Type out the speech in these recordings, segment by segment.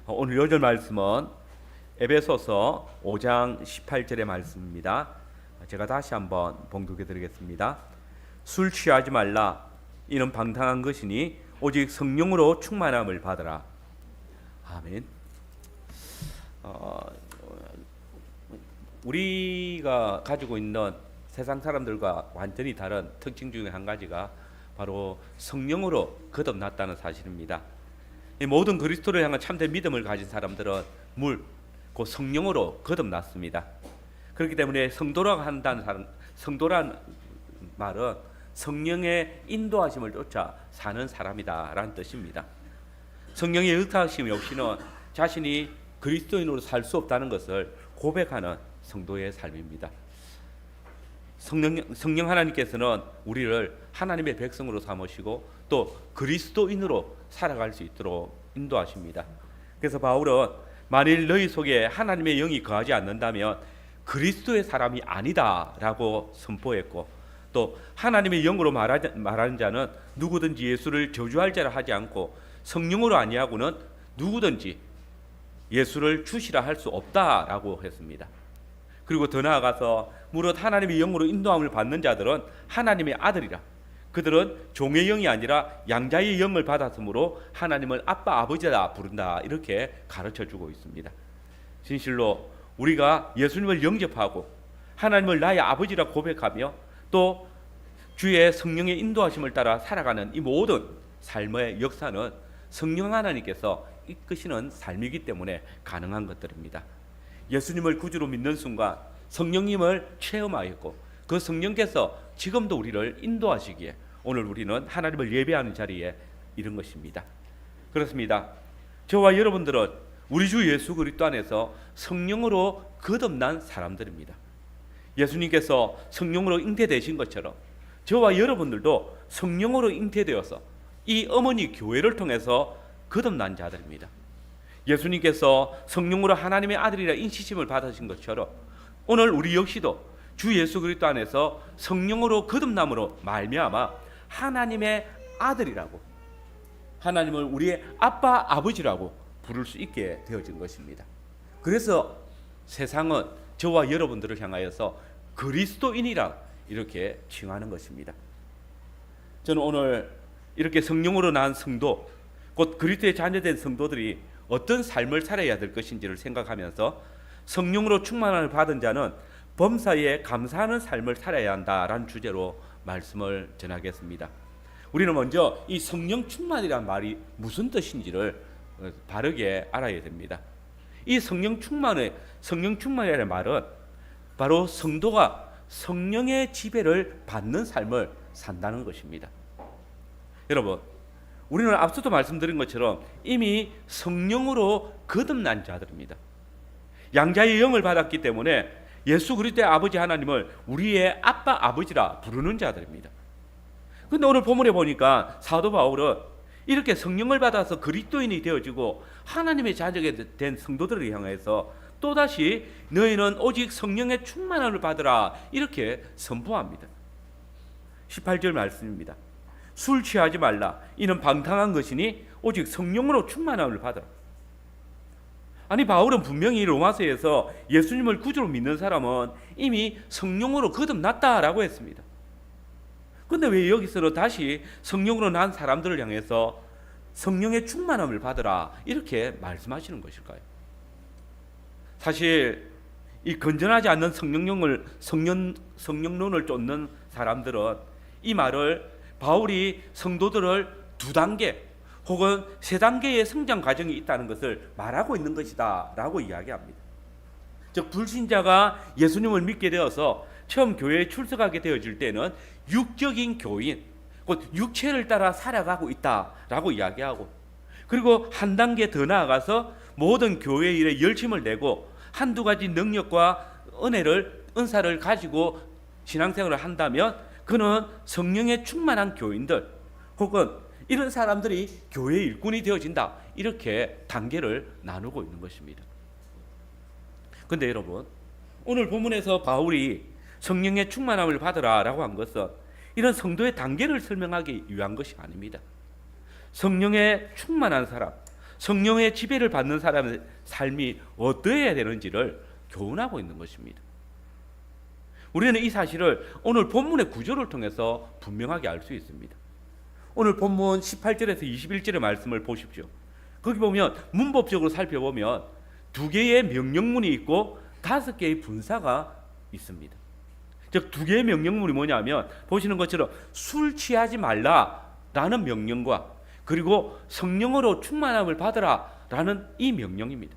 오늘 요절 말씀은 에베소서 5장 18절의 말씀입니다. 제가 다시 한번 봉독해 드리겠습니다. 술 취하지 말라. 이는 방탕한 것이니 오직 성령으로 충만함을 받으라. 아멘. 우리가 가지고 있는 세상 사람들과 완전히 다른 특징 중에 한 가지가 바로 성령으로 거듭났다는 사실입니다. 이 모든 그리스도를 향한 참된 믿음을 가진 사람들은 그 성령으로 거듭났습니다. 그렇기 때문에 성도라는 말은 성령의 인도하심을 쫓아 사는 사람이다라는 뜻입니다. 성령의 역사하심이 없이는 자신이 그리스도인으로 살 수 없다는 것을 고백하는 성도의 삶입니다. 성령 하나님께서는 우리를 하나님의 백성으로 삼으시고 또 그리스도인으로 살아갈 수 있도록 인도하십니다. 그래서 바울은 만일 너희 속에 하나님의 영이 거하지 않는다면 그리스도의 사람이 아니다라고 선포했고, 또 하나님의 영으로 말하는 자는 누구든지 예수를 저주할 자라 하지 않고 성령으로 아니하고는 누구든지 예수를 주시라 할 수 없다라고 했습니다. 그리고 더 나아가서 무릇 하나님의 영으로 인도함을 받는 자들은 하나님의 아들이라. 그들은 종의 영이 아니라 양자의 영을 받았으므로 하나님을 아빠 아버지라 부른다, 이렇게 가르쳐주고 있습니다. 진실로 우리가 예수님을 영접하고 하나님을 나의 아버지라 고백하며 또 주의 성령의 인도하심을 따라 살아가는 이 모든 삶의 역사는 성령 하나님께서 이끄시는 삶이기 때문에 가능한 것들입니다. 예수님을 구주로 믿는 순간 성령님을 체험하였고 그 성령께서 지금도 우리를 인도하시기에 오늘 우리는 하나님을 예배하는 자리에 이른 것입니다. 그렇습니다. 저와 여러분들은 우리 주 예수 그리스도 안에서 성령으로 거듭난 사람들입니다. 예수님께서 성령으로 잉태되신 것처럼 저와 여러분들도 성령으로 잉태되어서 이 어머니 교회를 통해서 거듭난 자들입니다. 예수님께서 성령으로 하나님의 아들이라 인치심을 받으신 것처럼 오늘 우리 역시도 주 예수 그리스도 안에서 성령으로 거듭남으로 말미암아 하나님의 아들이라고, 하나님을 우리의 아빠 아버지라고 부를 수 있게 되어진 것입니다. 그래서 세상은 저와 여러분들을 향하여서 그리스도인이라 이렇게 칭하는 것입니다. 저는 오늘 이렇게 성령으로 낳은 성도, 곧 그리스도의 자녀된 성도들이 어떤 삶을 살아야 될 것인지를 생각하면서 성령으로 충만함을 받은 자는 범사에 감사하는 삶을 살아야 한다라는 주제로 말씀을 전하겠습니다. 우리는 먼저 이 성령 충만이란 말이 무슨 뜻인지를 바르게 알아야 됩니다. 이 성령 충만이라는 말은 바로 성도가 성령의 지배를 받는 삶을 산다는 것입니다. 여러분, 우리는 앞서도 말씀드린 것처럼 이미 성령으로 거듭난 자들입니다. 양자의 영을 받았기 때문에 예수 그리스도의 아버지 하나님을 우리의 아빠 아버지라 부르는 자들입니다. 그런데 오늘 본문에 보니까 사도 바울은 이렇게 성령을 받아서 그리스도인이 되어지고 하나님의 자녀가 된 성도들을 향해서 또다시 너희는 오직 성령의 충만함을 받으라, 이렇게 선포합니다. 18절 말씀입니다. 술 취하지 말라. 이는 방탕한 것이니 오직 성령으로 충만함을 받으라. 아니, 바울은 분명히 로마서에서 예수님을 구주로 믿는 사람은 이미 성령으로 거듭났다라고 했습니다. 그런데 왜 여기서는 다시 성령으로 난 사람들을 향해서 성령의 충만함을 받으라, 이렇게 말씀하시는 것일까요? 사실 이 건전하지 않는 성령론을 쫓는 사람들은 이 말을 바울이 성도들을 2단계 혹은 3단계의 성장 과정이 있다는 것을 말하고 있는 것이다 라고 이야기합니다. 즉, 불신자가 예수님을 믿게 되어서 처음 교회에 출석하게 되어질 때는 육적인 교인, 곧 육체를 따라 살아가고 있다라고 이야기하고, 그리고 한 단계 더 나아가서 모든 교회 일에 열심을 내고 한두 가지 능력과 은사를 가지고 신앙생활을 한다면 그는 성령에 충만한 교인들 혹은 이런 사람들이 교회의 일꾼이 되어진다, 이렇게 단계를 나누고 있는 것입니다. 그런데 여러분, 오늘 본문에서 바울이 성령의 충만함을 받으라라고 한 것은 이런 성도의 단계를 설명하기 위한 것이 아닙니다. 성령에 충만한 사람, 성령의 지배를 받는 사람의 삶이 어떠해야 되는지를 교훈하고 있는 것입니다. 우리는 이 사실을 오늘 본문의 구조를 통해서 분명하게 알 수 있습니다. 오늘 본문 18절에서 21절의 말씀을 보십시오. 거기 보면 문법적으로 살펴보면 2개의 명령문이 있고 5개의 분사가 있습니다. 즉 2개의 명령문이 뭐냐면 보시는 것처럼 술 취하지 말라라는 명령과 그리고 성령으로 충만함을 받으라라는 이 명령입니다.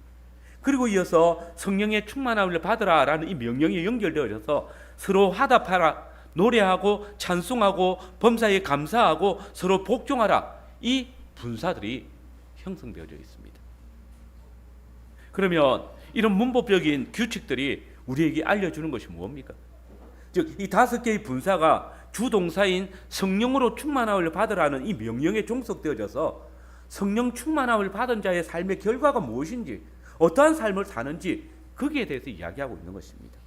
그리고 이어서 성령의 충만함을 받으라라는 이 명령이 연결되어져서 서로 화답하라, 노래하고 찬송하고 범사에 감사하고 서로 복종하라, 이 분사들이 형성되어져 있습니다. 그러면 이런 문법적인 규칙들이 우리에게 알려주는 것이 무엇입니까? 즉 이 5개의 분사가 주동사인 성령으로 충만함을 받으라는 이 명령에 종속되어져서 성령 충만함을 받은 자의 삶의 결과가 무엇인지, 어떠한 삶을 사는지 거기에 대해서 이야기하고 있는 것입니다.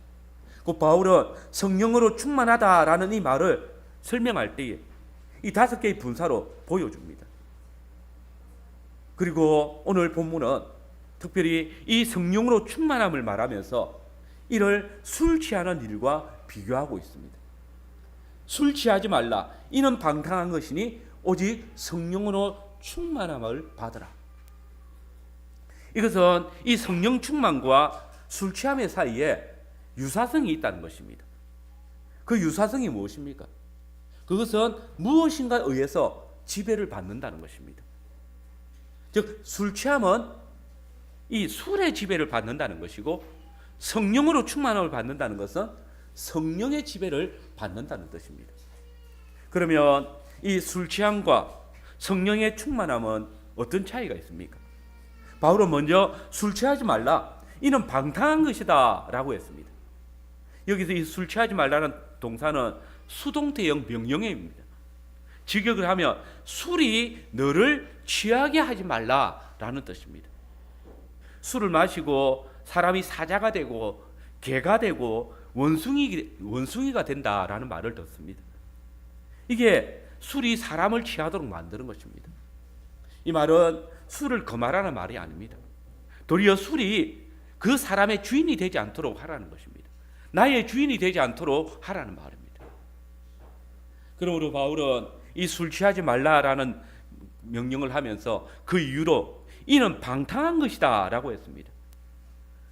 그 바울은 성령으로 충만하다라는 이 말을 설명할 때에 이 5개의 분사로 보여줍니다. 그리고 오늘 본문은 특별히 이 성령으로 충만함을 말하면서 이를 술 취하는 일과 비교하고 있습니다. 술 취하지 말라, 이는 방탕한 것이니 오직 성령으로 충만함을 받으라. 이것은 이 성령 충만과 술 취함의 사이에 유사성이 있다는 것입니다. 그 유사성이 무엇입니까? 그것은 무엇인가에 의해서 지배를 받는다는 것입니다. 즉 술 취함은 이 술의 지배를 받는다는 것이고, 성령으로 충만함을 받는다는 것은 성령의 지배를 받는다는 뜻입니다. 그러면 이 술 취함과 성령의 충만함은 어떤 차이가 있습니까? 바울은 먼저 술 취하지 말라, 이는 방탕한 것이다 라고 했습니다. 여기서 이 술 취하지 말라는 동사는 수동태형 명령형입니다. 직역을 하면 술이 너를 취하게 하지 말라라는 뜻입니다. 술을 마시고 사람이 사자가 되고 개가 되고 원숭이가 된다라는 말을 듣습니다. 이게 술이 사람을 취하도록 만드는 것입니다. 이 말은 술을 거말하는 말이 아닙니다. 도리어 술이 그 사람의 주인이 되지 않도록 하라는 것입니다. 나의 주인이 되지 않도록 하라는 말입니다. 그러므로 바울은 이 술 취하지 말라라는 명령을 하면서 그 이유로 이는 방탕한 것이다 라고 했습니다.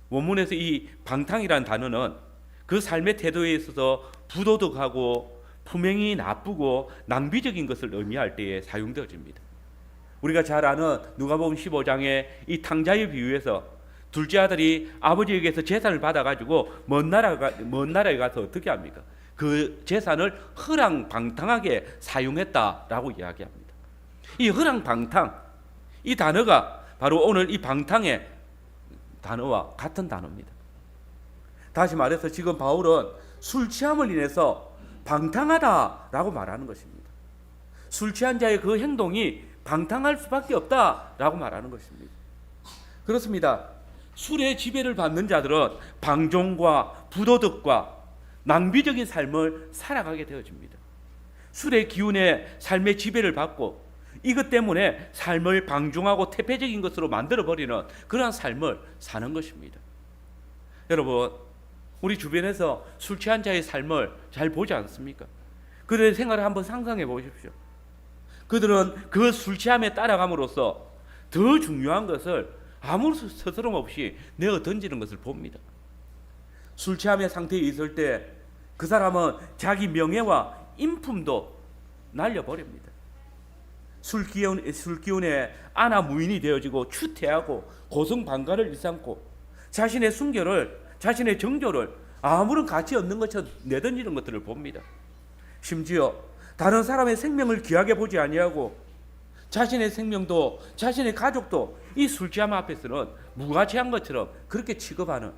원문에서 이 방탕이라는 단어는 그 삶의 태도에 있어서 부도덕하고 품행이 나쁘고 낭비적인 것을 의미할 때에 사용되어집니다. 우리가 잘 아는 누가복음 15장의 이 탕자의 비유에서 둘째 아들이 아버지에게서 재산을 받아가지고 먼 나라에 가서 어떻게 합니까? 그 재산을 허랑방탕하게 사용했다라고 이야기합니다. 이 허랑방탕, 이 단어가 바로 오늘 이 방탕의 단어와 같은 단어입니다. 다시 말해서 지금 바울은 술 취함을 인해서 방탕하다라고 말하는 것입니다. 술 취한 자의 그 행동이 방탕할 수밖에 없다라고 말하는 것입니다. 그렇습니다. 술의 지배를 받는 자들은 방종과 부도덕과 낭비적인 삶을 살아가게 되어집니다. 술의 기운에 삶의 지배를 받고 이것 때문에 삶을 방종하고 태폐적인 것으로 만들어버리는 그러한 삶을 사는 것입니다. 여러분, 우리 주변에서 술 취한 자의 삶을 잘 보지 않습니까? 그들의 생활을 한번 상상해 보십시오. 그들은 그 술 취함에 따라감으로써 더 중요한 것을 아무 스스럼 없이 내어 던지는 것을 봅니다. 술 취함의 상태에 있을 때 그 사람은 자기 명예와 인품도 날려버립니다. 술 기운에 아나 무인이 되어지고 추태하고 고성방가를 일삼고 자신의 순결을, 자신의 정조를 아무런 가치 없는 것처럼 내던지는 것들을 봅니다. 심지어 다른 사람의 생명을 귀하게 보지 아니하고 자신의 생명도 자신의 가족도 이 술 취함 앞에서는 무가치한 것처럼 그렇게 취급하는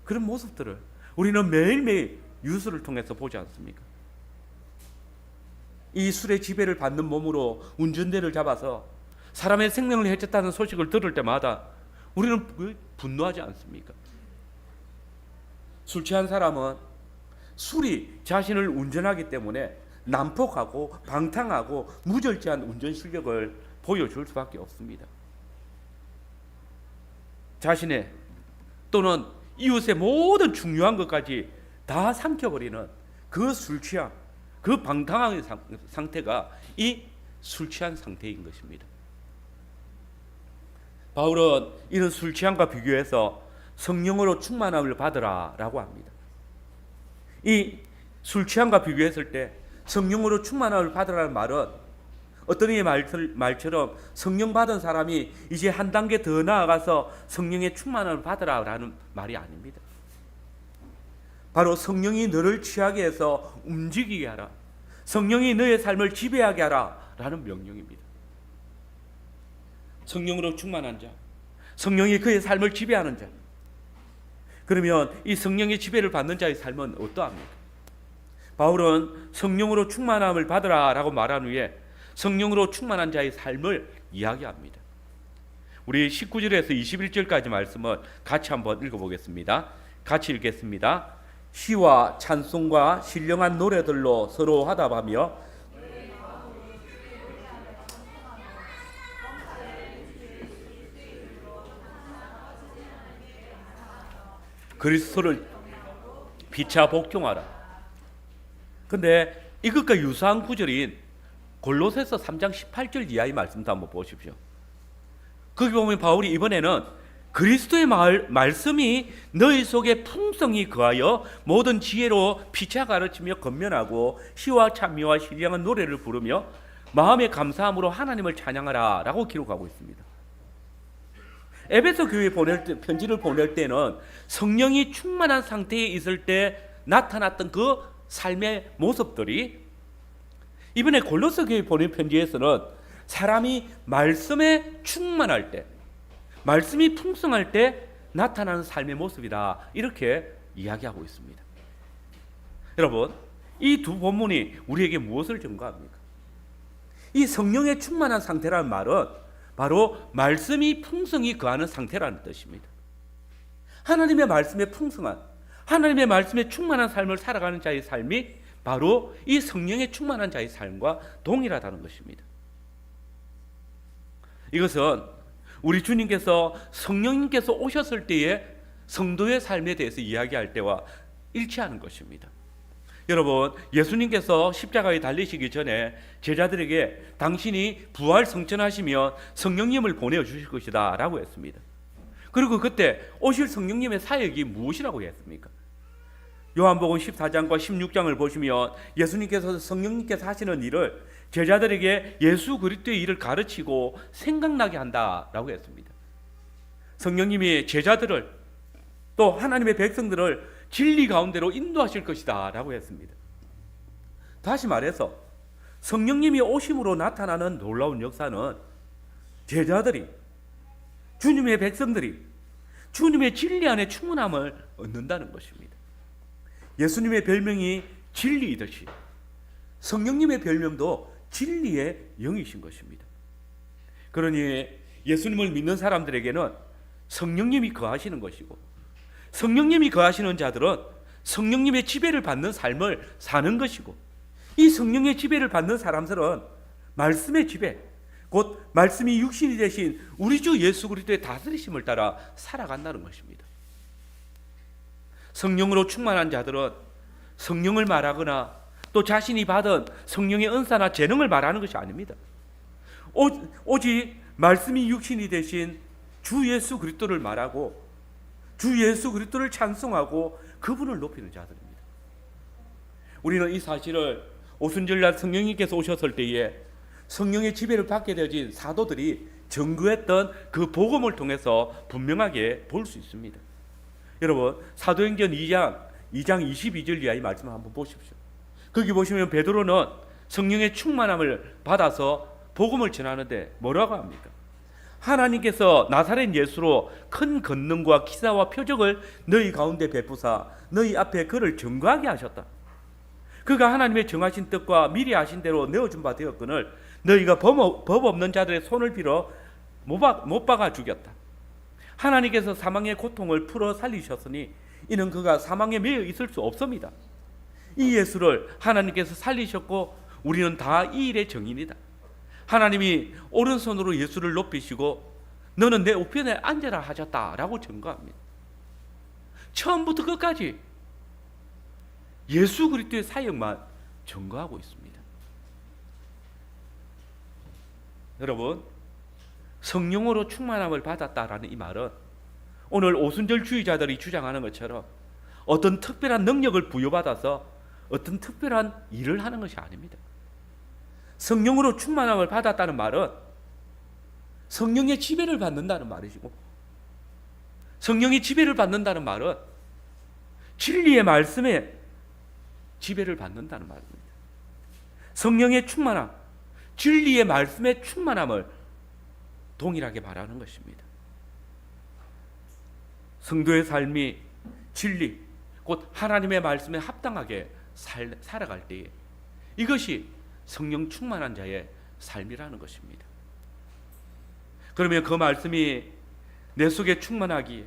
그런 모습들을 우리는 매일매일 뉴스를 통해서 보지 않습니까? 이 술의 지배를 받는 몸으로 운전대를 잡아서 사람의 생명을 해쳤다는 소식을 들을 때마다 우리는 분노하지 않습니까? 술 취한 사람은 술이 자신을 운전하기 때문에 난폭하고 방탕하고 무절제한 운전 실력을 보여줄 수밖에 없습니다. 자신의 또는 이웃의 모든 중요한 것까지 다 삼켜버리는 그 술 취한, 그 방탕한 상태가 이 술 취한 상태인 것입니다. 바울은 이런 술 취함과 비교해서 성령으로 충만함을 받으라 라고 합니다. 이 술 취함과 비교했을 때 성령으로 충만함을 받으라는 말은 어떤 이의 말처럼 성령 받은 사람이 이제 한 단계 더 나아가서 성령의 충만함을 받으라라는 말이 아닙니다. 바로 성령이 너를 취하게 해서 움직이게 하라, 성령이 너의 삶을 지배하게 하라 라는 명령입니다. 성령으로 충만한 자, 성령이 그의 삶을 지배하는 자, 그러면 이 성령의 지배를 받는 자의 삶은 어떠합니까? 바울은 성령으로 충만함을 받으라 라고 말한 후에 성령으로 충만한 자의 삶을 이야기합니다. 우리 19절에서 21절까지 말씀을 같이 한번 읽어보겠습니다. 같이 읽겠습니다. 시와 찬송과 신령한 노래들로 서로 화답하며 그리스도를 피차 복종하라. 근데 이것과 유사한 구절인 골로새서 3장 18절 이하의 말씀도 한번 보십시오. 거기 보면 바울이 이번에는 그리스도의 말씀이 너희 속에 풍성히 거하여 모든 지혜로 피차 가르치며 건면하고 시와 찬미와 신령한 노래를 부르며 마음의 감사함으로 하나님을 찬양하라 라고 기록하고 있습니다. 에베소 교회에 편지를 보낼 때는 성령이 충만한 상태에 있을 때 나타났던 그 삶의 모습들이 이번에 골로새 교회에 보낸 편지에서는 사람이 말씀에 충만할 때, 말씀이 풍성할 때 나타나는 삶의 모습이다, 이렇게 이야기하고 있습니다. 여러분, 이 두 본문이 우리에게 무엇을 증거합니까? 이 성령의 충만한 상태라는 말은 바로 말씀이 풍성히 거하는 상태라는 뜻입니다. 하나님의 말씀에 풍성한, 하나님의 말씀에 충만한 삶을 살아가는 자의 삶이 바로 이 성령의 충만한 자의 삶과 동일하다는 것입니다. 이것은 우리 주님께서 성령님께서 오셨을 때의 성도의 삶에 대해서 이야기할 때와 일치하는 것입니다. 여러분, 예수님께서 십자가에 달리시기 전에 제자들에게 당신이 부활 성천하시면 성령님을 보내주실 것이다 라고 했습니다. 그리고 그때 오실 성령님의 사역이 무엇이라고 했습니까? 요한복음 14장과 16장을 보시면 예수님께서 성령님께서 하시는 일을 제자들에게 예수 그리스도의 일을 가르치고 생각나게 한다라고 했습니다. 성령님이 제자들을 또 하나님의 백성들을 진리 가운데로 인도하실 것이다 라고 했습니다. 다시 말해서 성령님이 오심으로 나타나는 놀라운 역사는 제자들이, 주님의 백성들이 주님의 진리 안에 충만함을 얻는다는 것입니다. 예수님의 별명이 진리이듯이 성령님의 별명도 진리의 영이신 것입니다. 그러니 예수님을 믿는 사람들에게는 성령님이 거하시는 것이고, 성령님이 거하시는 자들은 성령님의 지배를 받는 삶을 사는 것이고, 이 성령의 지배를 받는 사람들은 말씀의 지배, 곧 말씀이 육신이 되신 우리 주 예수 그리스도의 다스리심을 따라 살아간다는 것입니다. 성령으로 충만한 자들은 성령을 말하거나 또 자신이 받은 성령의 은사나 재능을 말하는 것이 아닙니다. 오직 말씀이 육신이 되신 주 예수 그리스도를 말하고 주 예수 그리스도를 찬송하고 그분을 높이는 자들입니다. 우리는 이 사실을 오순절날 성령님께서 오셨을 때에 성령의 지배를 받게 되어진 사도들이 증거했던 그 복음을 통해서 분명하게 볼 수 있습니다. 여러분, 사도행전 2장 22절 이하의 말씀을 한번 보십시오. 거기 보시면 베드로는 성령의 충만함을 받아서 복음을 전하는데 뭐라고 합니까? 하나님께서 나사렛 예수로 큰 권능과 기사와 표적을 너희 가운데 베푸사 너희 앞에 그를 증거하게 하셨다. 그가 하나님의 정하신 뜻과 미리 하신 대로 내어준 바 되었거늘 너희가 법 없는 자들의 손을 빌어 못 박아 죽였다. 하나님께서 사망의 고통을 풀어 살리셨으니 이는 그가 사망에 매여 있을 수 없습니다. 이 예수를 하나님께서 살리셨고 우리는 다 이 일의 증인이다. 하나님이 오른손으로 예수를 높이시고 너는 내 우편에 앉아라 하셨다라고 증거합니다. 처음부터 끝까지 예수 그리스도의 사역만 증거하고 있습니다. 여러분, 성령으로 충만함을 받았다라는 이 말은 오늘 오순절주의자들이 주장하는 것처럼 어떤 특별한 능력을 부여받아서 어떤 특별한 일을 하는 것이 아닙니다. 성령으로 충만함을 받았다는 말은 성령의 지배를 받는다는 말이시고, 성령의 지배를 받는다는 말은 진리의 말씀에 지배를 받는다는 말입니다. 성령의 충만함, 진리의 말씀의 충만함을 동일하게 말하는 것입니다. 성도의 삶이 진리, 곧 하나님의 말씀에 합당하게 살아갈 때에 이것이 성령 충만한 자의 삶이라는 것입니다. 그러면 그 말씀이 내 속에 충만하기에,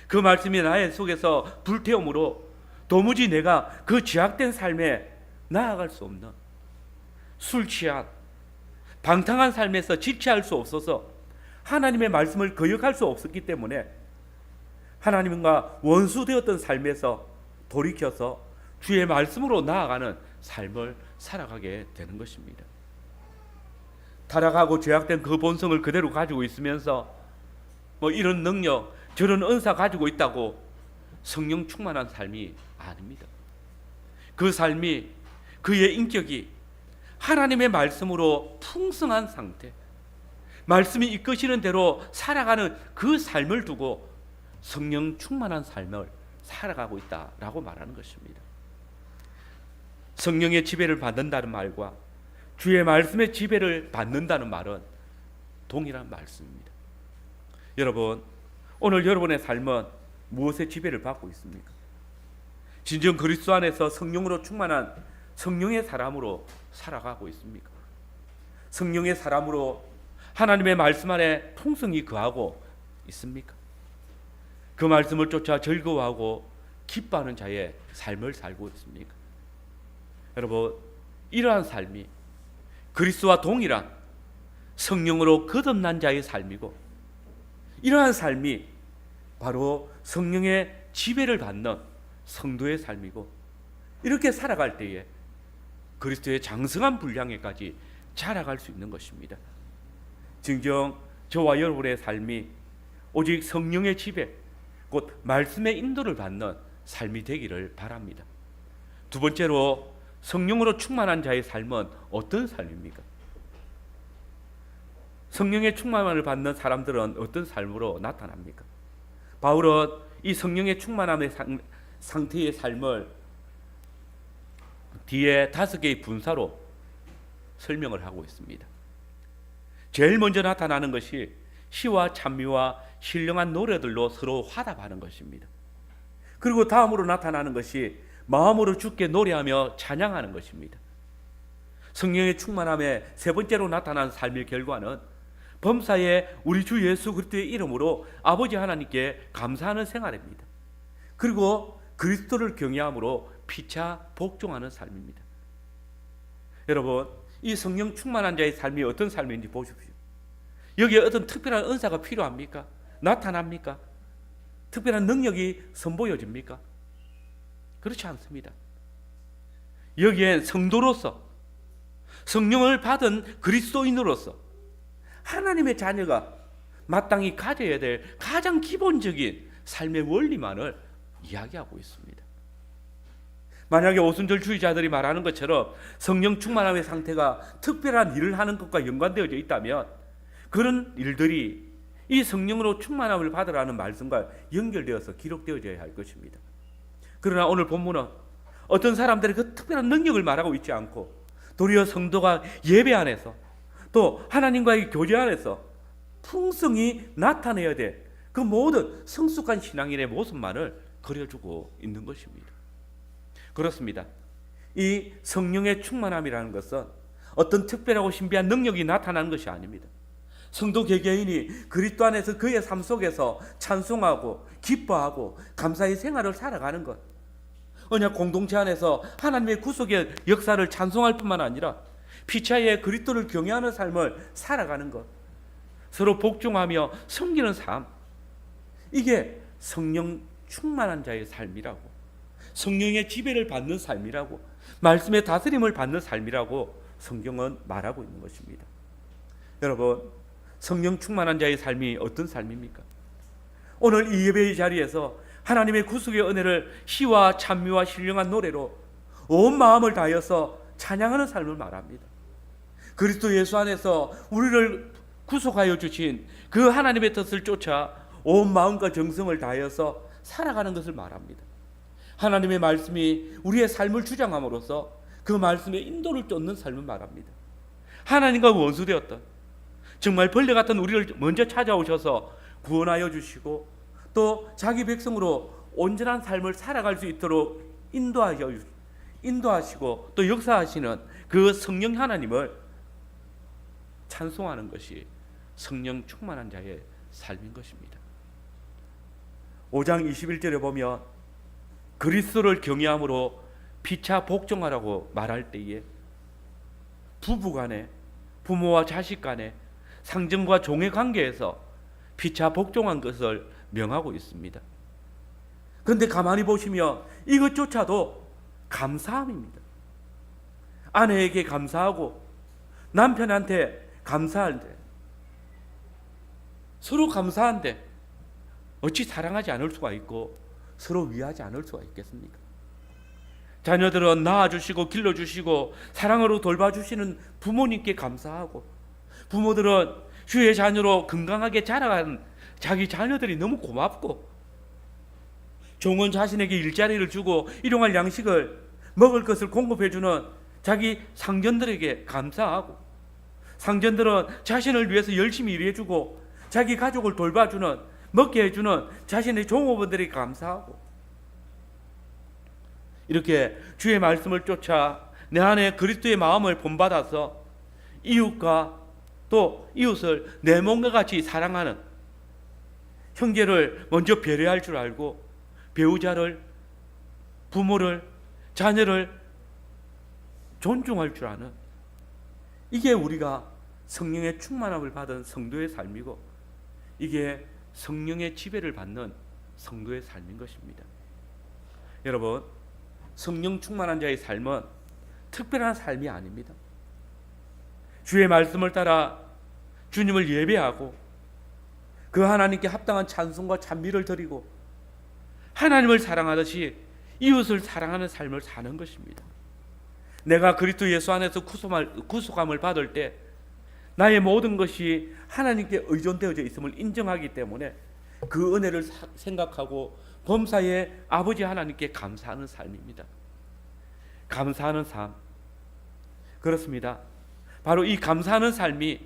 그 말씀이 나의 속에서 불태움으로 도무지 내가 그 죄악된 삶에 나아갈 수 없는 술 취한 방탕한 삶에서 지체할 수 없어서 하나님의 말씀을 거역할 수 없었기 때문에 하나님과 원수되었던 삶에서 돌이켜서 주의 말씀으로 나아가는 삶을 살아가게 되는 것입니다. 타락하고 죄악된 그 본성을 그대로 가지고 있으면서 이런 능력, 저런 은사 가지고 있다고 성령 충만한 삶이 아닙니다. 그 삶이, 그의 인격이 하나님의 말씀으로 풍성한 상태, 말씀이 이끄시는 대로 살아가는 그 삶을 두고 성령 충만한 삶을 살아가고 있다라고 말하는 것입니다. 성령의 지배를 받는다는 말과 주의 말씀의 지배를 받는다는 말은 동일한 말씀입니다. 여러분, 오늘 여러분의 삶은 무엇의 지배를 받고 있습니까? 진정 그리스도 안에서 성령으로 충만한 성령의 사람으로 살아가고 있습니까? 성령의 사람으로 하나님의 말씀 안에 풍성히 거하고 있습니까? 그 말씀을 쫓아 즐거워하고 기뻐하는 자의 삶을 살고 있습니까? 여러분, 이러한 삶이 그리스도와 동일한 성령으로 거듭난 자의 삶이고, 이러한 삶이 바로 성령의 지배를 받는 성도의 삶이고, 이렇게 살아갈 때에 그리스도의 장성한 분량에까지 자라갈 수 있는 것입니다. 증정 저와 여러분의 삶이 오직 성령의 지배, 곧 말씀의 인도를 받는 삶이 되기를 바랍니다. 두 번째로, 성령으로 충만한 자의 삶은 어떤 삶입니까? 성령의 충만함을 받는 사람들은 어떤 삶으로 나타납니까? 바울은 이 성령의 충만함의 상태의 삶을 뒤에 5개의 분사로 설명을 하고 있습니다. 제일 먼저 나타나는 것이 시와 찬미와 신령한 노래들로 서로 화답하는 것입니다. 그리고 다음으로 나타나는 것이 마음으로 주께 노래하며 찬양하는 것입니다. 성령의 충만함의 세 번째로 나타난 삶의 결과는 범사에 우리 주 예수 그리스도의 이름으로 아버지 하나님께 감사하는 생활입니다. 그리고 그리스도를 경외함으로 피차 복종하는 삶입니다. 여러분, 이 성령 충만한 자의 삶이 어떤 삶인지 보십시오. 여기에 어떤 특별한 은사가 필요합니까? 나타납니까? 특별한 능력이 선보여집니까? 그렇지 않습니다. 여기엔 성도로서, 성령을 받은 그리스도인으로서 하나님의 자녀가 마땅히 가져야 될 가장 기본적인 삶의 원리만을 이야기하고 있습니다. 만약에 오순절주의자들이 말하는 것처럼 성령 충만함의 상태가 특별한 일을 하는 것과 연관되어져 있다면 그런 일들이 이 성령으로 충만함을 받으라는 말씀과 연결되어서 기록되어져야 할 것입니다. 그러나 오늘 본문은 어떤 사람들이 그 특별한 능력을 말하고 있지 않고 도리어 성도가 예배 안에서 또 하나님과의 교제 안에서 풍성히 나타내야 될 그 모든 성숙한 신앙인의 모습만을 그려주고 있는 것입니다. 그렇습니다. 이 성령의 충만함이라는 것은 어떤 특별하고 신비한 능력이 나타나는 것이 아닙니다. 성도 개개인이 그리스도 안에서 그의 삶 속에서 찬송하고 기뻐하고 감사의 생활을 살아가는 것, 언약 공동체 안에서 하나님의 구속의 역사를 찬송할 뿐만 아니라 피차에 그리스도를 경외하는 삶을 살아가는 것, 서로 복종하며 섬기는 삶, 이게 성령 충만한 자의 삶이라고, 성령의 지배를 받는 삶이라고, 말씀의 다스림을 받는 삶이라고 성경은 말하고 있는 것입니다. 여러분, 성령 충만한 자의 삶이 어떤 삶입니까? 오늘 이 예배의 자리에서 하나님의 구속의 은혜를 시와 찬미와 신령한 노래로 온 마음을 다하여서 찬양하는 삶을 말합니다. 그리스도 예수 안에서 우리를 구속하여 주신 그 하나님의 뜻을 쫓아 온 마음과 정성을 다하여서 살아가는 것을 말합니다. 하나님의 말씀이 우리의 삶을 주장함으로써 그 말씀의 인도를 쫓는 삶을 말합니다. 하나님과 원수되었던, 정말 벌레 같은 우리를 먼저 찾아오셔서 구원하여 주시고 또 자기 백성으로 온전한 삶을 살아갈 수 있도록 인도하시고 또 역사하시는 그 성령 하나님을 찬송하는 것이 성령 충만한 자의 삶인 것입니다. 5장 21절에 보면 그리스도를 경외함으로 피차 복종하라고 말할 때에 부부간에, 부모와 자식간에, 상정과 종의 관계에서 피차 복종한 것을 명하고 있습니다. 그런데 가만히 보시면 이것조차도 감사함입니다. 아내에게 감사하고 남편한테 감사한데, 서로 감사한데 어찌 사랑하지 않을 수가 있고 서로 위하지 않을 수가 있겠습니까? 자녀들은 낳아주시고 길러주시고 사랑으로 돌봐주시는 부모님께 감사하고, 부모들은 주의 자녀로 건강하게 자라간 자기 자녀들이 너무 고맙고, 종은 자신에게 일자리를 주고 일용할 양식을 먹을 것을 공급해주는 자기 상전들에게 감사하고, 상전들은 자신을 위해서 열심히 일해주고 자기 가족을 돌봐주는, 먹게 해주는 자신의 종업원들에게 감사하고, 이렇게 주의 말씀을 쫓아 내 안에 그리스도의 마음을 본받아서 이웃과 또 이웃을 내 몸과 같이 사랑하는, 형제를 먼저 배려할 줄 알고 배우자를, 부모를, 자녀를 존중할 줄 아는, 이게 우리가 성령의 충만함을 받은 성도의 삶이고, 이게 성령의 지배를 받는 성도의 삶인 것입니다. 여러분, 성령 충만한 자의 삶은 특별한 삶이 아닙니다. 주의 말씀을 따라 주님을 예배하고 그 하나님께 합당한 찬송과 찬미를 드리고 하나님을 사랑하듯이 이웃을 사랑하는 삶을 사는 것입니다. 내가 그리스도 예수 안에서 구속함을 받을 때 나의 모든 것이 하나님께 의존되어져 있음을 인정하기 때문에 그 은혜를 생각하고 범사에 아버지 하나님께 감사하는 삶입니다. 감사하는 삶, 그렇습니다. 바로 이 감사하는 삶이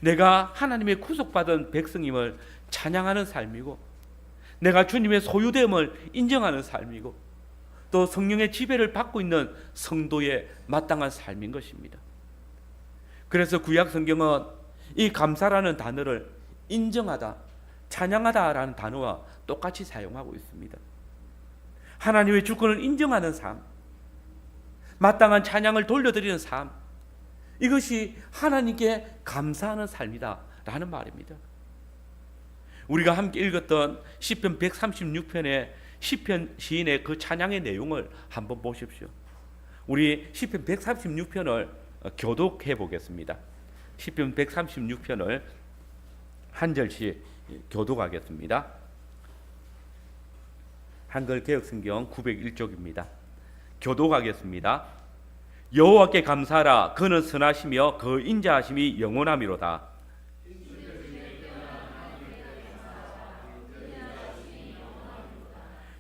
내가 하나님의 구속받은 백성임을 찬양하는 삶이고, 내가 주님의 소유됨을 인정하는 삶이고, 또 성령의 지배를 받고 있는 성도의 마땅한 삶인 것입니다. 그래서 구약 성경은 이 감사라는 단어를 인정하다, 찬양하다라는 단어와 똑같이 사용하고 있습니다. 하나님의 주권을 인정하는 삶, 마땅한 찬양을 돌려드리는 삶, 이것이 하나님께 감사하는 삶이다라는 말입니다. 우리가 함께 읽었던 시편 136편의 시편 시인의 그 찬양의 내용을 한번 보십시오. 우리 시편 136편을 교독해 보겠습니다. 시편 136편을 한 절씩 교독하겠습니다. 한글 개역성경 901쪽입니다. 교독하겠습니다. 여호와께 감사하라. 그는 선하시며 그 인자하심이 영원하미로다.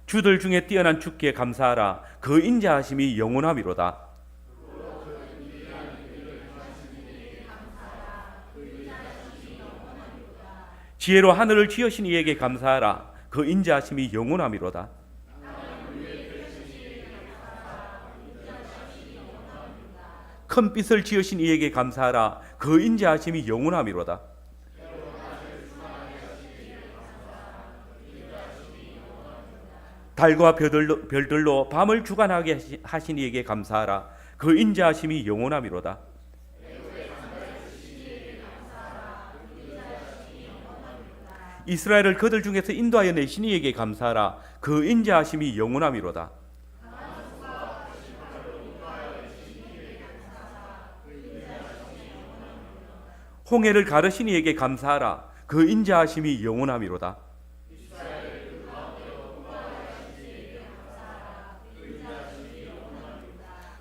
주들 중에 뛰어난 주께 감사하라. 그 인자하심이 영원하미로다. 지혜로 하늘을 지으신 이에게 감사하라. 그 인자하심이 영원하미로다. 큰 빛을 지으신 이에게 감사하라. 그 인자하심이 영원하미로다. 달과 별들로 밤을 주관하게 하신 이에게 감사하라. 그 인자하심이 영원하미로다. 이스라엘을 그들 중에서 인도하여 내신 이에게 감사하라. 그 인자하심이 영원함이로다. 홍해를 가르신 이에게 감사하라. 그 인자하심이 영원함이로다.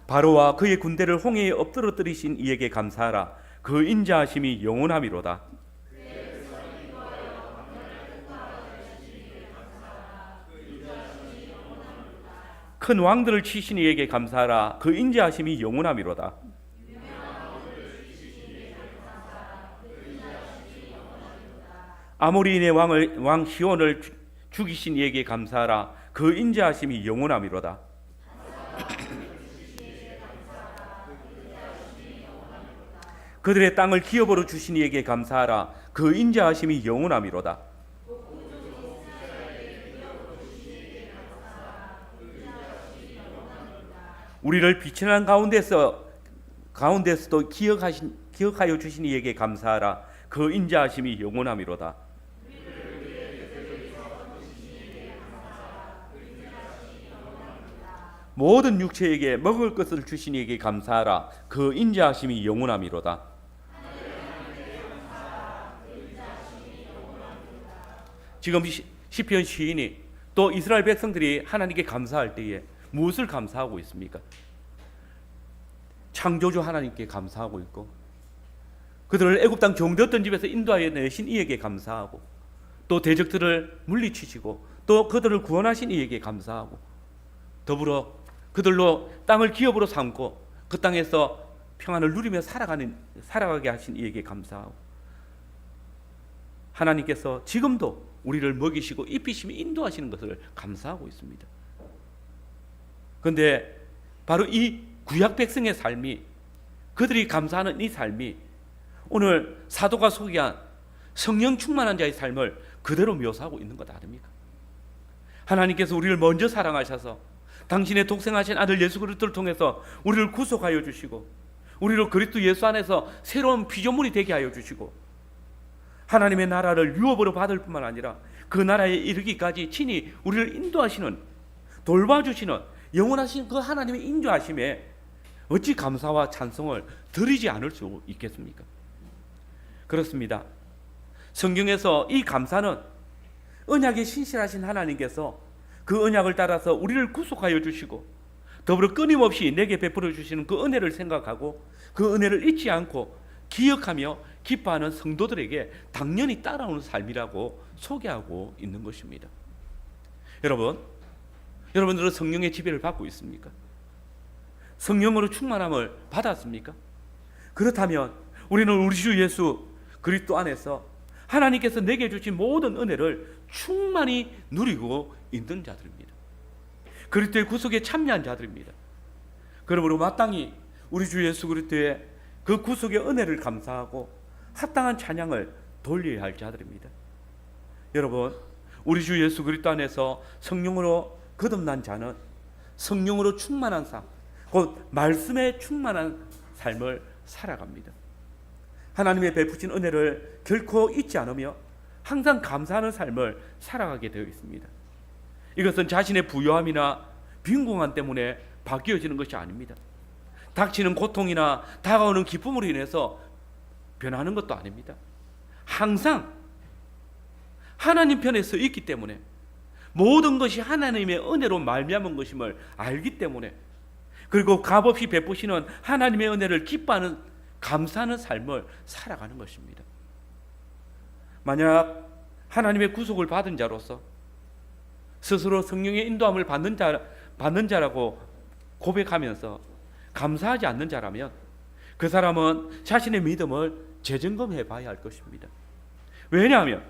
바로와 그의 군대를 홍해에 엎드러뜨리신 이에게 감사하라. 그 인자하심이 영원함이로다. 큰 왕들을 치신 이에게 감사하라. 그 인자하심이 영원함이로다. 아모리인의 왕 시온을 죽이신 이에게 감사하라. 그 인자하심이 영원함이로다. 그들의 땅을 기업으로 주신 이에게 감사하라. 그 인자하심이 영원함이로다. 우리를 비천한 가운데서도 기억하여 주신 이에게 감사하라. 그 인자하심이 영원함이로다. 모든 육체에게 먹을 것을 주신 이에게 감사하라. 그 인자하심이 영원함이로다. 지금 시편 시인이 또 이스라엘 백성들이 하나님께 감사할 때에 무엇을 감사하고 있습니까? 창조주 하나님께 감사하고 있고, 그들을 애굽 땅 종되었던 집에서 인도하여 내신 이에게 감사하고, 또 대적들을 물리치시고 또 그들을 구원하신 이에게 감사하고, 더불어 그들로 땅을 기업으로 삼고 그 땅에서 평안을 누리며 살아가게 하신 이에게 감사하고, 하나님께서 지금도 우리를 먹이시고 입히시며 인도하시는 것을 감사하고 있습니다. 그런데 바로 이 구약 백성의 삶이, 그들이 감사하는 이 삶이 오늘 사도가 소개한 성령 충만한 자의 삶을 그대로 묘사하고 있는 것 아닙니까? 하나님께서 우리를 먼저 사랑하셔서 당신의 독생하신 아들 예수 그리스도를 통해서 우리를 구속하여 주시고, 우리를 그리스도 예수 안에서 새로운 피조물이 되게 하여 주시고, 하나님의 나라를 유업으로 받을 뿐만 아니라 그 나라에 이르기까지 친히 우리를 인도하시는, 돌봐주시는 영원하신 그 하나님의 인도하심에 어찌 감사와 찬송을 드리지 않을 수 있겠습니까? 그렇습니다. 성경에서 이 감사는 언약에 신실하신 하나님께서 그 언약을 따라서 우리를 구속하여 주시고 더불어 끊임없이 내게 베풀어 주시는 그 은혜를 생각하고 그 은혜를 잊지 않고 기억하며 기뻐하는 성도들에게 당연히 따라오는 삶이라고 소개하고 있는 것입니다. 여러분들은 성령의 지배를 받고 있습니까? 성령으로 충만함을 받았습니까? 그렇다면 우리는 우리 주 예수 그리스도 안에서 하나님께서 내게 주신 모든 은혜를 충만히 누리고 있는 자들입니다. 그리스도의 구속에 참여한 자들입니다. 그러므로 마땅히 우리 주 예수 그리스도의 그 구속의 은혜를 감사하고 합당한 찬양을 돌려야 할 자들입니다. 여러분, 우리 주 예수 그리스도 안에서 성령으로 거듭난 자는 성령으로 충만한 삶, 곧 말씀에 충만한 삶을 살아갑니다. 하나님의 베푸신 은혜를 결코 잊지 않으며 항상 감사하는 삶을 살아가게 되어 있습니다. 이것은 자신의 부요함이나 빈곤함 때문에 바뀌어지는 것이 아닙니다. 닥치는 고통이나 다가오는 기쁨으로 인해서 변하는 것도 아닙니다. 항상 하나님 편에 서 있기 때문에, 모든 것이 하나님의 은혜로 말미암은 것임을 알기 때문에, 그리고 값없이 베푸시는 하나님의 은혜를 기뻐하는 감사하는 삶을 살아가는 것입니다. 만약 하나님의 구속을 받은 자로서 스스로 성령의 인도함을 받는 자라고 고백하면서 감사하지 않는 자라면 그 사람은 자신의 믿음을 재점검해 봐야 할 것입니다. 왜냐하면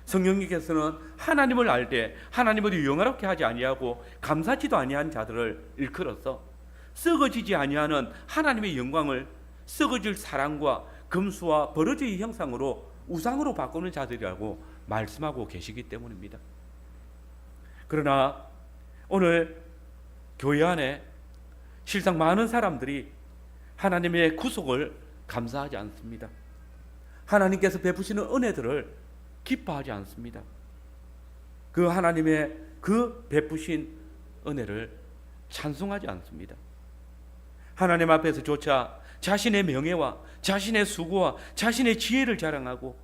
성령님께서는 하나님을 알 때 하나님을 영화롭게 하지 아니하고 감사치도 아니한 자들을 일컬어서 썩어지지 아니하는 하나님의 영광을 썩어질 사랑과 금수와 버러지의 형상으로 우상으로 바꾸는 자들이라고 말씀하고 계시기 때문입니다. 그러나 오늘 교회 안에 실상 많은 사람들이 하나님의 구속을 감사하지 않습니다. 하나님께서 베푸시는 은혜들을 기뻐하지 않습니다. 그 하나님의 그 베푸신 은혜를 찬송하지 않습니다. 하나님 앞에서조차 자신의 명예와 자신의 수고와 자신의 지혜를 자랑하고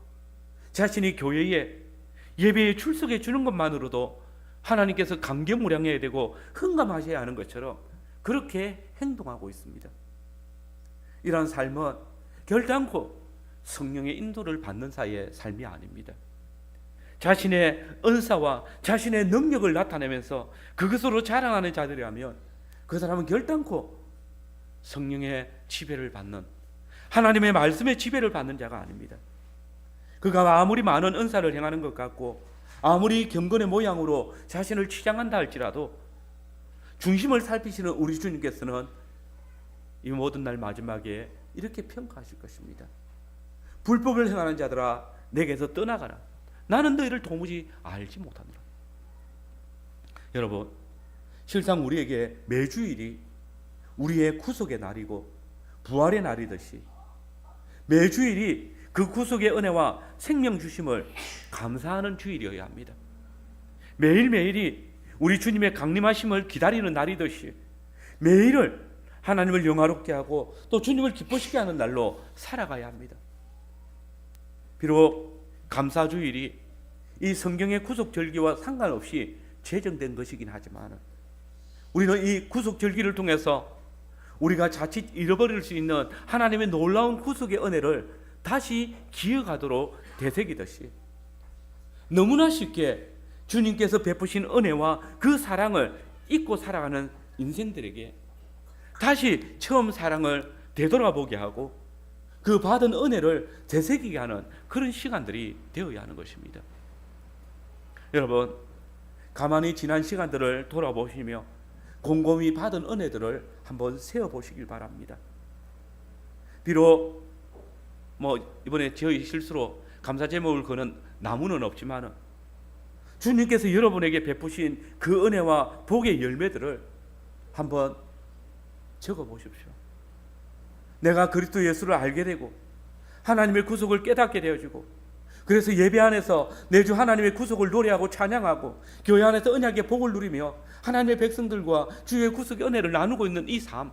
자신이 교회에 예배에 출석해 주는 것만으로도 하나님께서 감개무량해야 되고 흥감하셔야 하는 것처럼 그렇게 행동하고 있습니다. 이런 삶은 결단코 성령의 인도를 받는 사이의 삶이 아닙니다. 자신의 은사와 자신의 능력을 나타내면서 그것으로 자랑하는 자들이라면 그 사람은 결단코 성령의 지배를 받는, 하나님의 말씀의 지배를 받는 자가 아닙니다. 그가 아무리 많은 은사를 행하는 것 같고 아무리 경건의 모양으로 자신을 치장한다 할지라도 중심을 살피시는 우리 주님께서는 이 모든 날 마지막에 이렇게 평가하실 것입니다. 불법을 행하는 자들아 내게서 떠나가라. 나는 너희를 도무지 알지 못하노라. 여러분, 실상 우리에게 매주일이 우리의 구속의 날이고 부활의 날이듯이 매주일이 그 구속의 은혜와 생명 주심을 감사하는 주일이어야 합니다. 매일매일이 우리 주님의 강림하심을 기다리는 날이듯이 매일을 하나님을 영화롭게 하고 또 주님을 기쁘시게 하는 날로 살아가야 합니다. 비록 감사주일이 이 성경의 구속절기와 상관없이 제정된 것이긴 하지만 우리는 이 구속절기를 통해서 우리가 자칫 잃어버릴 수 있는 하나님의 놀라운 구속의 은혜를 다시 기억하도록 되새기듯이 너무나 쉽게 주님께서 베푸신 은혜와 그 사랑을 잊고 살아가는 인생들에게 다시 처음 사랑을 되돌아보게 하고 그 받은 은혜를 되새기게 하는 그런 시간들이 되어야 하는 것입니다. 여러분, 가만히 지난 시간들을 돌아보시며 곰곰이 받은 은혜들을 한번 세어보시길 바랍니다. 비록 이번에 저희 실수로 감사 제목을 거는 나무는 없지만 주님께서 여러분에게 베푸신 그 은혜와 복의 열매들을 한번 적어보십시오. 내가 그리스도 예수를 알게 되고 하나님의 구속을 깨닫게 되어지고 그래서 예배 안에서 내주 하나님의 구속을 노래하고 찬양하고 교회 안에서 언약의 복을 누리며 하나님의 백성들과 주의 구속의 은혜를 나누고 있는 이 삶,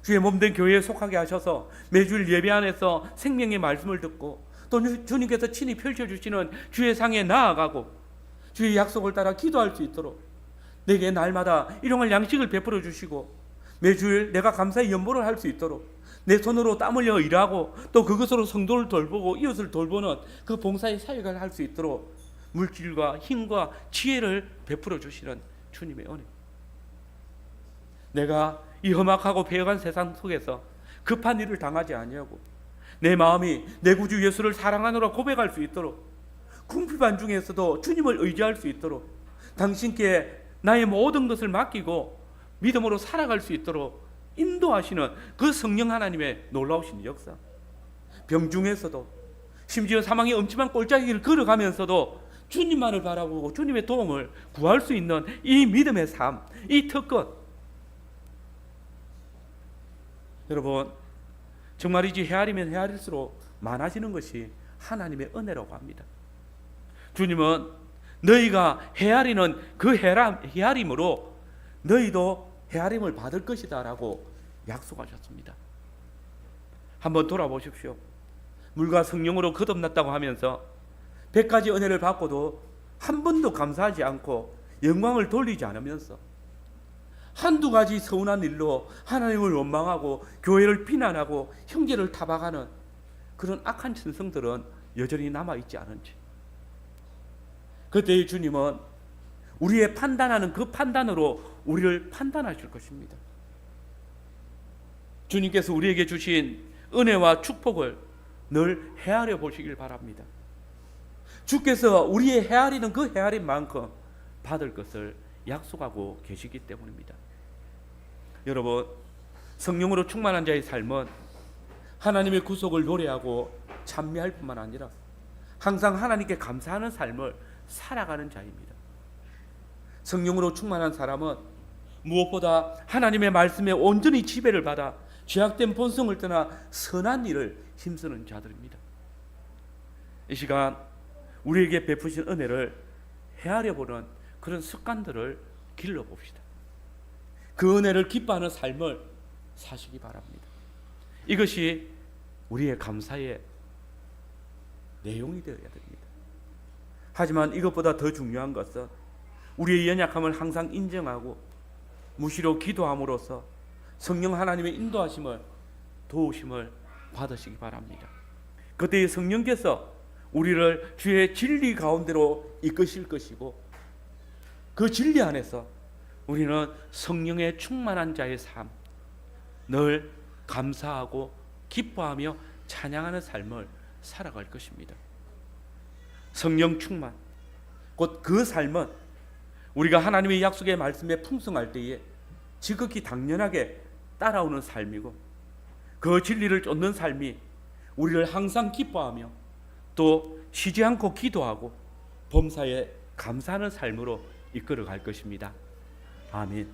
주의 몸된 교회에 속하게 하셔서 매주일 예배 안에서 생명의 말씀을 듣고 또 주님께서 친히 펼쳐주시는 주의 상에 나아가고 주의 약속을 따라 기도할 수 있도록 내게 날마다 일용할 양식을 베풀어 주시고 매주일 내가 감사의 연보를 할 수 있도록 내 손으로 땀 흘려 일하고 또 그것으로 성도를 돌보고 이웃을 돌보는 그 봉사의 사역을 할 수 있도록 물질과 힘과 지혜를 베풀어 주시는 주님의 은혜. 내가 이 험악하고 배어간 세상 속에서 급한 일을 당하지 아니하고 내 마음이 내 구주 예수를 사랑하노라 고백할 수 있도록 궁핍한 중에서도 주님을 의지할 수 있도록 당신께 나의 모든 것을 맡기고 믿음으로 살아갈 수 있도록 인도하시는 그 성령 하나님의 놀라우신 역사. 병중에서도 심지어 사망의 엄침한 꼴짜기를 걸어가면서도 주님만을 바라보고 주님의 도움을 구할 수 있는 이 믿음의 삶, 이 특권. 여러분, 정말이지 헤아리면 헤아릴수록 많아지는 것이 하나님의 은혜라고 합니다. 주님은 너희가 헤아리는 그 헤아림으로 너희도 헤아림을 받을 것이다 라고 약속하셨습니다. 한번 돌아보십시오. 물과 성령으로 거듭났다고 하면서 100가지 은혜를 받고도 한 번도 감사하지 않고 영광을 돌리지 않으면서 한두 가지 서운한 일로 하나님을 원망하고 교회를 비난하고 형제를 타박하는 그런 악한 천성들은 여전히 남아있지 않은지, 그때의 주님은 우리의 판단하는 그 판단으로 우리를 판단하실 것입니다. 주님께서 우리에게 주신 은혜와 축복을 늘 헤아려 보시길 바랍니다. 주께서 우리의 헤아리는 그 헤아림만큼 받을 것을 약속하고 계시기 때문입니다. 여러분, 성령으로 충만한 자의 삶은 하나님의 구속을 노래하고 찬미할 뿐만 아니라 항상 하나님께 감사하는 삶을 살아가는 자입니다. 성령으로 충만한 사람은 무엇보다 하나님의 말씀에 온전히 지배를 받아 죄악된 본성을 떠나 선한 일을 힘쓰는 자들입니다. 이 시간 우리에게 베푸신 은혜를 헤아려 보는 그런 습관들을 길러 봅시다. 그 은혜를 기뻐하는 삶을 사시기 바랍니다. 이것이 우리의 감사의 내용이 되어야 됩니다. 하지만 이것보다 더 중요한 것은 우리의 연약함을 항상 인정하고 무시로 기도함으로써 성령 하나님의 인도하심을, 도우심을 받으시기 바랍니다. 그때 성령께서 우리를 주의 진리 가운데로 이끄실 것이고, 그 진리 안에서 우리는 성령의 충만한 자의 삶, 늘 감사하고 기뻐하며 찬양하는 삶을 살아갈 것입니다. 성령 충만, 곧 그 삶은 우리가 하나님의 약속의 말씀에 풍성할 때에 지극히 당연하게 따라오는 삶이고, 그 진리를 쫓는 삶이 우리를 항상 기뻐하며 또 쉬지 않고 기도하고 범사에 감사하는 삶으로 이끌어 갈 것입니다. 아멘.